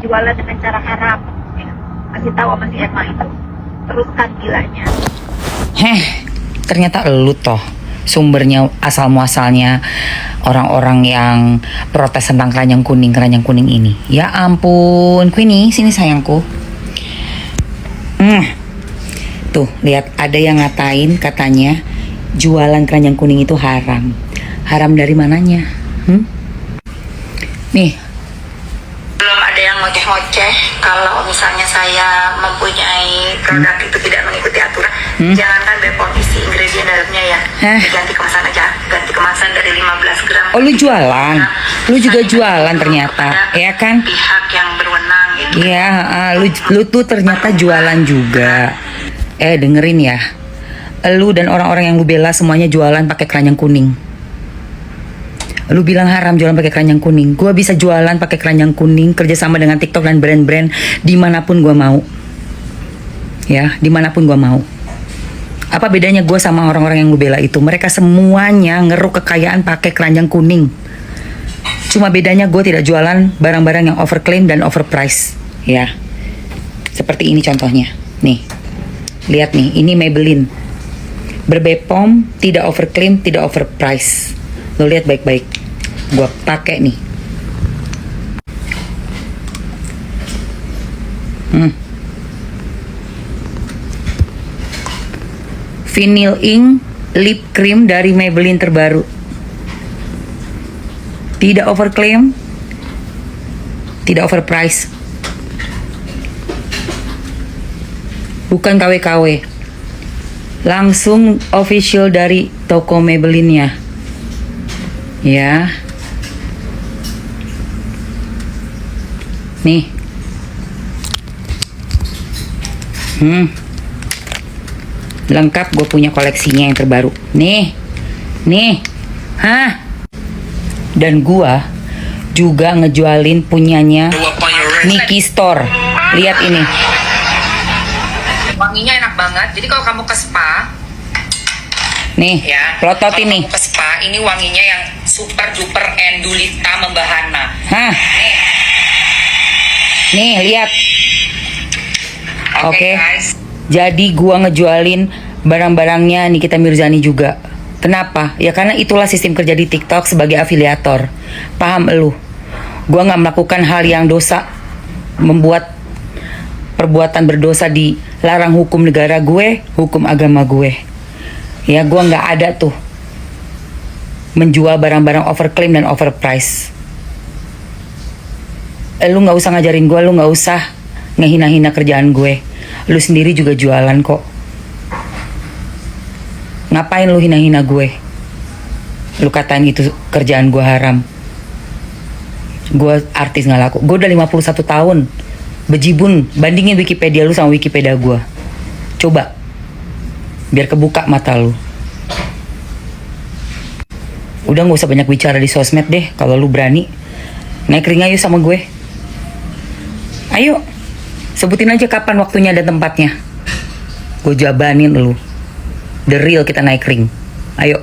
jualan dengan cara haram, ya. Kasih tahu sama si Emma itu, teruskan gilanya. Ternyata lu toh sumbernya, asal muasalnya orang-orang yang protes tentang keranjang kuning ini. Ya ampun, Queenie, sini sayangku. Tuh, lihat, ada yang ngatain katanya jualan keranjang kuning itu haram. Haram dari mananya? Nih, Belum ada yang ngoceh-ngoceh kalau misalnya saya mempunyai produk itu tidak mengikuti aturan. Jangankan BPOM isi ingredient dalamnya ya, ganti kemasan aja, ganti kemasan dari 15 gram. oh lu jualan, lu juga jualan ternyata, ya kan? Pihak yang berwenang gitu. Iya, lu tuh ternyata jualan juga. Dengerin ya, lu dan orang-orang yang lu bela semuanya jualan pakai keranjang kuning. Lu bilang haram jualan pakai keranjang kuning. Gua bisa jualan pakai keranjang kuning, kerjasama dengan TikTok dan brand-brand dimanapun gua mau. Ya, dimanapun gua mau. Apa bedanya gue sama orang-orang yang lu bela itu? Mereka semuanya ngeruk kekayaan pakai keranjang kuning. Cuma bedanya gue tidak jualan barang-barang yang overclaim dan overprice. Ya, seperti ini contohnya. Nih, lihat nih, ini Maybelline. Berbepom, tidak overclaim, tidak overprice. Lo lihat baik-baik. Gue pakai nih. Vinyl Ink Lip Cream dari Maybelline terbaru. Tidak overclaim, tidak overprice. Bukan KW-KW. Langsung official dari toko Maybelline-nya. Ya. Nih. Lengkap, gue punya koleksinya yang terbaru. Nih. Dan gue juga ngejualin punyanya Nikki Store. Lihat ini. Wanginya enak banget. Jadi kalau kamu ke spa, nih, ya, plototin nih. ke spa, ini wanginya yang super duper endulita membahana. Nih, lihat. Oke. Guys. Jadi gua ngejualin barang-barangnya Nikita Mirzani juga. Kenapa? Ya karena itulah sistem kerja di TikTok sebagai afiliator. Paham elu? Gua nggak melakukan hal yang dosa, membuat perbuatan berdosa dilarang hukum negara gue, hukum agama gue. Ya gua nggak ada tuh menjual barang-barang overclaim dan overprice. Lu nggak usah ngajarin gue, lu nggak usah ngehina-hina kerjaan gue. Lu sendiri juga jualan kok. Ngapain lu hina-hina gue? Lu katain itu kerjaan gue haram. Gue artis gak laku. Gue udah 51 tahun bejibun. Bandingin Wikipedia lu sama Wikipedia gue. Coba, biar kebuka mata lu. Udah gak usah banyak bicara di sosmed deh. Kalau lu berani, naik ring ayo sama gue. Ayo, sebutin aja kapan waktunya dan tempatnya. Gue jabanin lu. The real kita naik ring. Ayo.